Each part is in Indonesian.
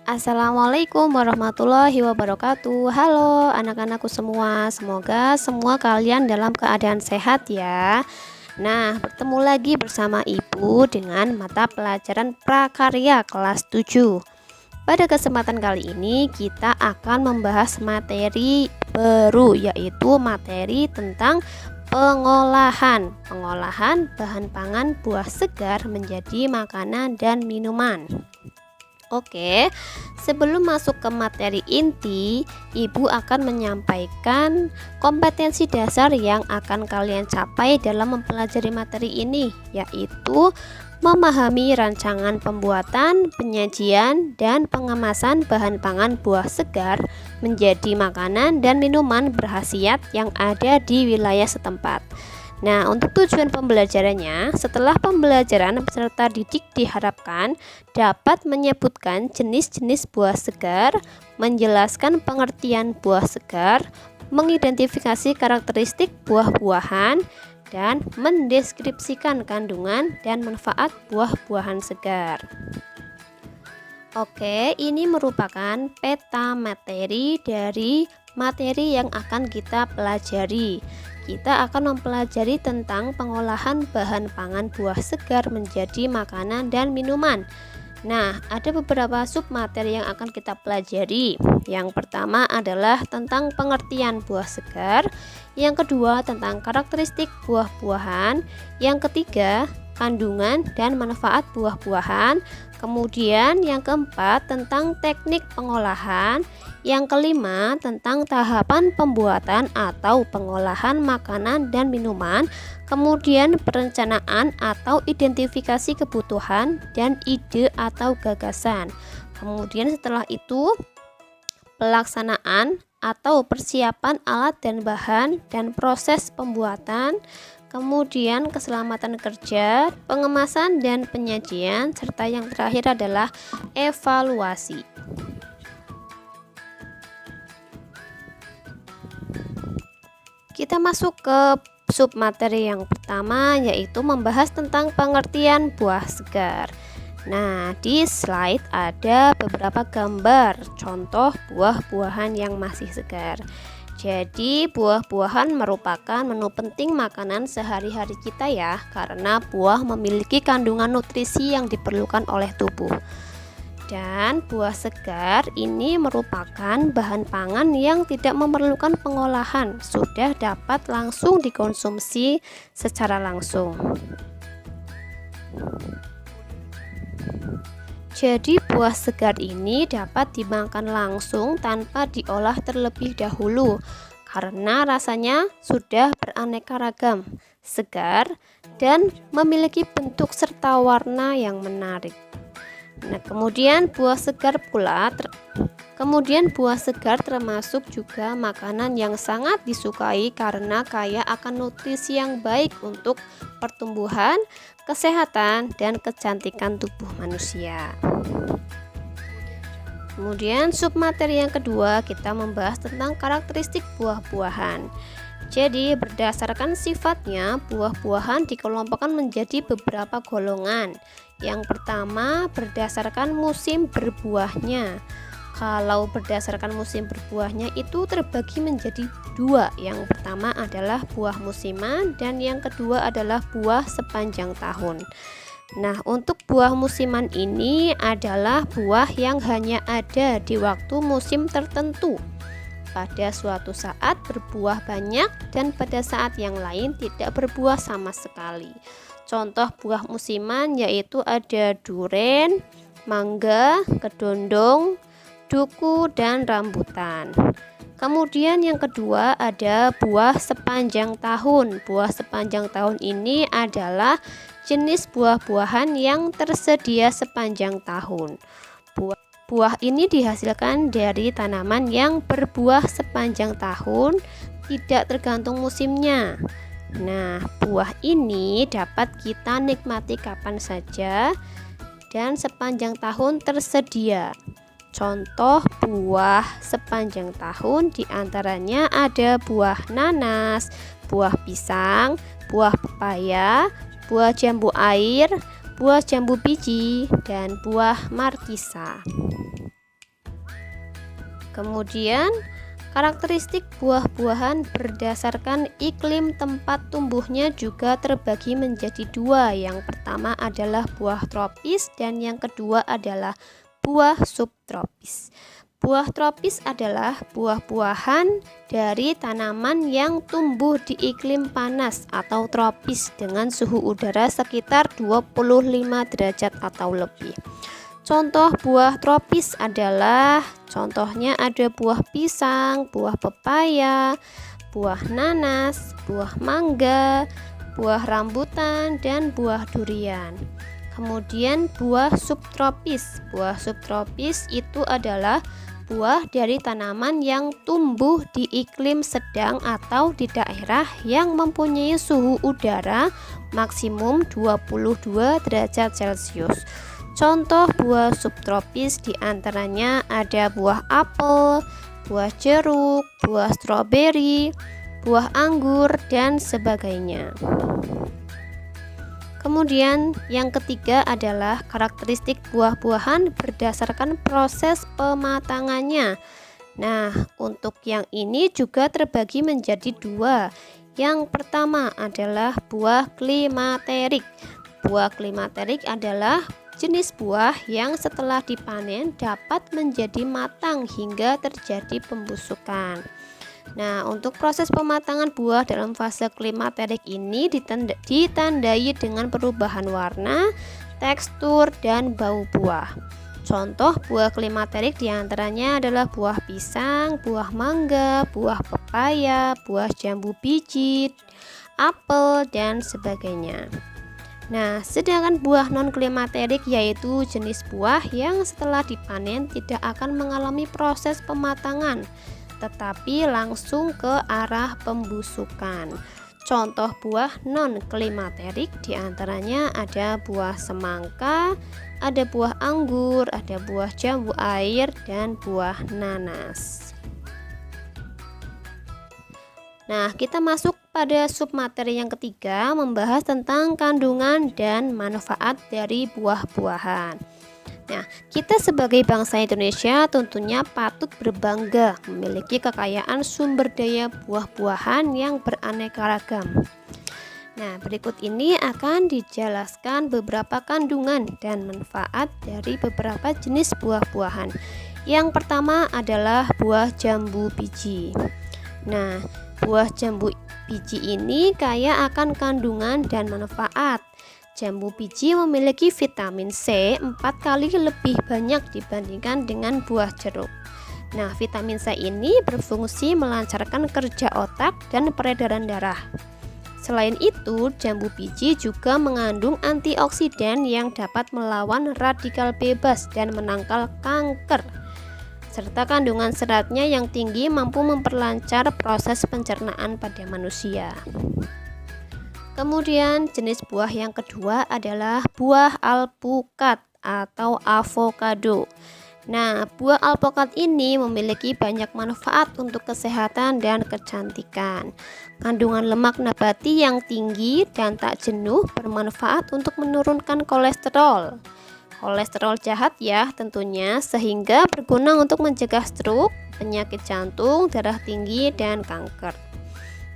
Assalamualaikum warahmatullahi wabarakatuh. Halo anak-anakku semua, semoga semua kalian dalam keadaan sehat ya. Nah, bertemu lagi bersama Ibu dengan mata pelajaran prakarya kelas 7. Pada kesempatan kali ini kita akan membahas materi baru, yaitu materi tentang pengolahan bahan pangan buah segar menjadi makanan dan minuman. Oke, sebelum masuk ke materi inti, Ibu akan menyampaikan kompetensi dasar yang akan kalian capai dalam mempelajari materi ini, yaitu memahami rancangan pembuatan, penyajian, dan pengemasan bahan pangan buah segar menjadi makanan dan minuman berkhasiat yang ada di wilayah setempat. Nah, untuk tujuan pembelajarannya, setelah pembelajaran peserta didik diharapkan dapat menyebutkan jenis-jenis buah segar, menjelaskan pengertian buah segar, mengidentifikasi karakteristik buah-buahan, dan mendeskripsikan kandungan dan manfaat buah-buahan segar. Oke, ini merupakan peta materi dari materi yang akan kita pelajari. Kita akan mempelajari tentang pengolahan bahan pangan buah segar menjadi makanan dan minuman. Nah, ada beberapa sub materi yang akan kita pelajari. Yang pertama adalah tentang pengertian buah segar, yang kedua tentang karakteristik buah-buahan, yang ketiga kandungan dan manfaat buah-buahan, kemudian yang keempat tentang teknik pengolahan, yang kelima tentang tahapan pembuatan atau pengolahan makanan dan minuman, kemudian perencanaan atau identifikasi kebutuhan dan ide atau gagasan. Kemudian setelah itu pelaksanaan atau persiapan alat dan bahan dan proses pembuatan, kemudian keselamatan kerja, pengemasan dan penyajian, serta yang terakhir adalah evaluasi. Kita masuk ke sub materi yang pertama, yaitu membahas tentang pengertian buah segar. Nah, di slide ada beberapa gambar contoh buah-buahan yang masih segar. Jadi buah-buahan merupakan menu penting makanan sehari-hari kita ya, karena buah memiliki kandungan nutrisi yang diperlukan oleh tubuh. Dan buah segar ini merupakan bahan pangan yang tidak memerlukan pengolahan, sudah dapat langsung dikonsumsi secara langsung. Jadi buah segar ini dapat dimakan langsung tanpa diolah terlebih dahulu karena rasanya sudah beraneka ragam, segar, dan memiliki bentuk serta warna yang menarik. Nah, kemudian buah segar termasuk juga makanan yang sangat disukai karena kaya akan nutrisi yang baik untuk pertumbuhan, kesehatan, dan kecantikan tubuh manusia. Kemudian submateri yang kedua kita membahas tentang karakteristik buah-buahan. Jadi berdasarkan sifatnya, buah-buahan dikelompokkan menjadi beberapa golongan. Yang pertama berdasarkan musim berbuahnya. Kalau berdasarkan musim berbuahnya itu terbagi menjadi dua. Yang pertama adalah buah musiman dan yang kedua adalah buah sepanjang tahun. Nah, untuk buah musiman ini adalah buah yang hanya ada di waktu musim tertentu. Pada suatu saat berbuah banyak dan pada saat yang lain tidak berbuah sama sekali. Contoh buah musiman yaitu ada duren, mangga, kedondong, duku, dan rambutan. Kemudian yang kedua ada buah sepanjang tahun. Buah sepanjang tahun ini adalah jenis buah-buahan yang tersedia sepanjang tahun. Buah ini dihasilkan dari tanaman yang berbuah sepanjang tahun, tidak tergantung musimnya. Nah, buah ini dapat kita nikmati kapan saja dan sepanjang tahun tersedia. Contoh buah sepanjang tahun diantaranya ada buah nanas, buah pisang, buah pepaya, buah jambu air, buah jambu biji, dan buah markisa. Kemudian karakteristik buah-buahan berdasarkan iklim tempat tumbuhnya juga terbagi menjadi dua. Yang pertama adalah buah tropis dan yang kedua adalah buah subtropis. Buah tropis adalah buah-buahan dari tanaman yang tumbuh di iklim panas atau tropis dengan suhu udara sekitar 25 derajat atau lebih. Contoh buah tropis adalah, contohnya ada buah pisang, buah pepaya, buah nanas, buah mangga, buah rambutan, dan buah durian. Kemudian buah subtropis. Buah subtropis itu adalah buah dari tanaman yang tumbuh di iklim sedang atau di daerah yang mempunyai suhu udara maksimum 22 derajat Celcius. Contoh buah subtropis diantaranya ada buah apel, buah jeruk, buah stroberi, buah anggur, dan sebagainya. Kemudian yang ketiga adalah karakteristik buah-buahan berdasarkan proses pematangannya. Nah, untuk yang ini juga terbagi menjadi dua. Yang pertama adalah buah klimaterik. Buah klimaterik adalah jenis buah yang setelah dipanen dapat menjadi matang hingga terjadi pembusukan. Nah, untuk proses pematangan buah dalam fase klimaterik ini ditandai dengan perubahan warna, tekstur, dan bau buah. Contoh buah klimaterik diantaranya adalah buah pisang, buah mangga, buah pepaya, buah jambu biji, apel, dan sebagainya. Nah, sedangkan buah non-klimaterik yaitu jenis buah yang setelah dipanen tidak akan mengalami proses pematangan, tetapi langsung ke arah pembusukan. Contoh buah non-klimaterik diantaranya ada buah semangka, ada buah anggur, ada buah jambu air, dan buah nanas. Nah, kita masuk pada submateri yang ketiga, membahas tentang kandungan dan manfaat dari buah-buahan. Nah, kita sebagai bangsa Indonesia tentunya patut berbangga memiliki kekayaan sumber daya buah-buahan yang beraneka ragam. Nah, berikut ini akan dijelaskan beberapa kandungan dan manfaat dari beberapa jenis buah-buahan. Yang pertama adalah buah jambu biji. Nah, buah jambu biji ini kaya akan kandungan dan manfaat. Jambu biji memiliki vitamin C 4 kali lebih banyak dibandingkan dengan buah jeruk. Nah, vitamin C ini berfungsi melancarkan kerja otak dan peredaran darah. Selain itu, jambu biji juga mengandung antioksidan yang dapat melawan radikal bebas dan menangkal kanker. Serta kandungan seratnya yang tinggi mampu memperlancar proses pencernaan pada manusia. Kemudian jenis buah yang kedua adalah buah alpukat atau avocado. Nah, buah alpukat ini memiliki banyak manfaat untuk kesehatan dan kecantikan. Kandungan lemak nabati yang tinggi dan tak jenuh bermanfaat untuk menurunkan kolesterol. Kolesterol jahat ya tentunya, sehingga berguna untuk mencegah stroke, penyakit jantung, darah tinggi, dan kanker.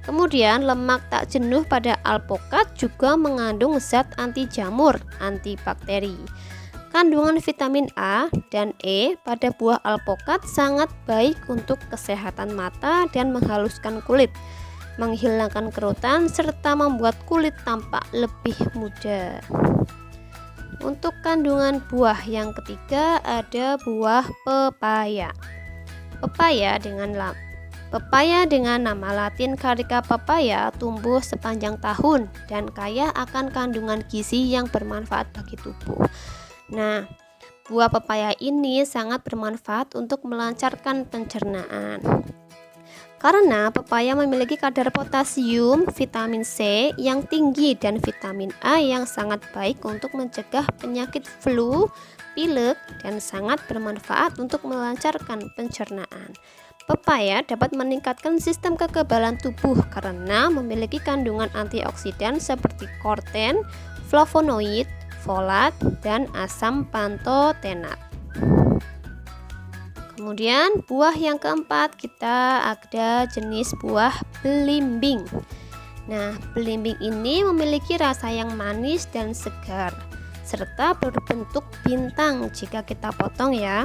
Kemudian lemak tak jenuh pada alpukat juga mengandung zat anti jamur, antibakteri. Kandungan vitamin A dan E pada buah alpukat sangat baik untuk kesehatan mata dan menghaluskan kulit, menghilangkan kerutan, serta membuat kulit tampak lebih muda. Untuk kandungan buah yang ketiga ada buah pepaya. Pepaya dengan nama latin Carica papaya tumbuh sepanjang tahun dan kaya akan kandungan gizi yang bermanfaat bagi tubuh. Nah, buah pepaya ini sangat bermanfaat untuk melancarkan pencernaan. Karena pepaya memiliki kadar potasium, vitamin C yang tinggi dan vitamin A yang sangat baik untuk mencegah penyakit flu, pilek, dan sangat bermanfaat untuk melancarkan pencernaan. Pepaya dapat meningkatkan sistem kekebalan tubuh karena memiliki kandungan antioksidan seperti korten, flavonoid, folat, dan asam pantotenat. Kemudian buah yang keempat kita ada jenis buah belimbing. Nah, belimbing ini memiliki rasa yang manis dan segar serta berbentuk bintang jika kita potong ya.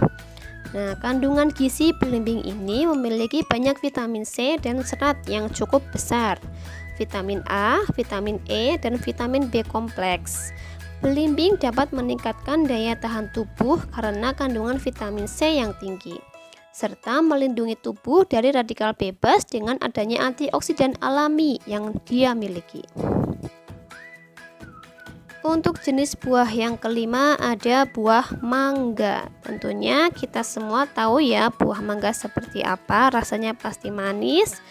Nah, kandungan gizi belimbing ini memiliki banyak vitamin C dan serat yang cukup besar, vitamin A, vitamin E, dan vitamin B kompleks. Belimbing dapat meningkatkan daya tahan tubuh karena kandungan vitamin C yang tinggi, serta melindungi tubuh dari radikal bebas dengan adanya antioksidan alami yang dia miliki. Untuk jenis buah yang kelima ada buah mangga. Tentunya kita semua tahu ya buah mangga seperti apa, rasanya pasti manis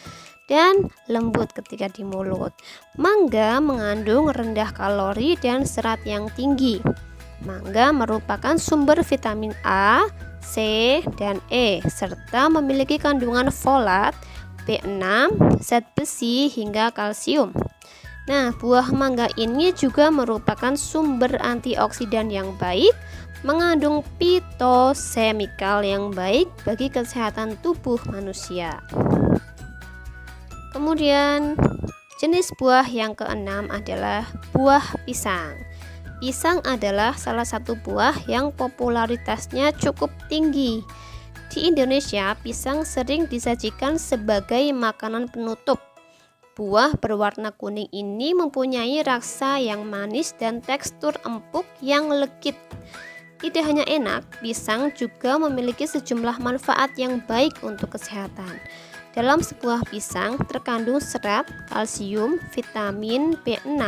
dan lembut ketika di mulut. Mangga mengandung rendah kalori dan serat yang tinggi. Mangga merupakan sumber vitamin A, C, dan E, serta memiliki kandungan folat, B6, zat besi, hingga kalsium. Nah, buah mangga ini juga merupakan sumber antioksidan yang baik, mengandung fitochemical yang baik bagi kesehatan tubuh manusia. Kemudian jenis buah yang keenam adalah buah pisang. Pisang adalah salah satu buah yang popularitasnya cukup tinggi. Di Indonesia, pisang sering disajikan sebagai makanan penutup. Buah berwarna kuning ini mempunyai rasa yang manis dan tekstur empuk yang legit. Tidak hanya enak, pisang juga memiliki sejumlah manfaat yang baik untuk kesehatan. Dalam sebuah pisang terkandung serat, kalsium, vitamin B6,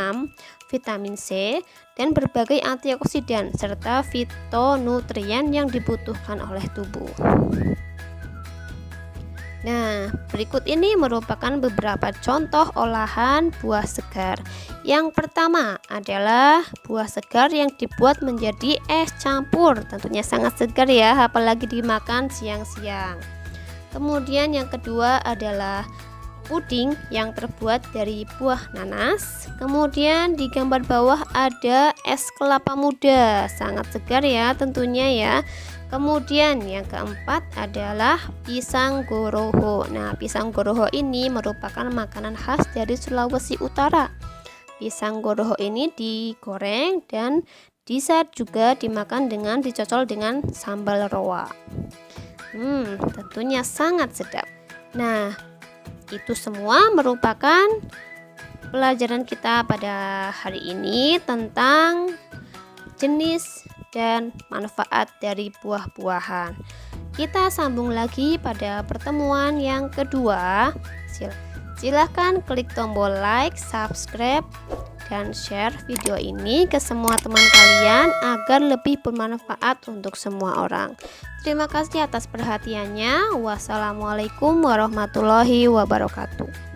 vitamin C, dan berbagai antioksidan serta fitonutrien yang dibutuhkan oleh tubuh. Nah, berikut ini merupakan beberapa contoh olahan buah segar. Yang pertama adalah buah segar yang dibuat menjadi es campur. Tentunya sangat segar ya, apalagi dimakan siang-siang. Kemudian yang kedua adalah puding yang terbuat dari buah nanas. Kemudian di gambar bawah ada es kelapa muda, sangat segar ya tentunya ya. Kemudian yang keempat adalah pisang goroho. Nah, pisang goroho ini merupakan makanan khas dari Sulawesi Utara. Pisang goroho ini digoreng dan bisa juga dimakan dengan dicocol dengan sambal roa. Tentunya sangat sedap. Nah, itu semua merupakan pelajaran kita pada hari ini tentang jenis dan manfaat dari buah-buahan. Kita sambung lagi pada pertemuan yang kedua. Silahkan klik tombol like, subscribe, dan share video ini ke semua teman kalian agar lebih bermanfaat untuk semua orang. Terima kasih atas perhatiannya. Wassalamualaikum warahmatullahi wabarakatuh.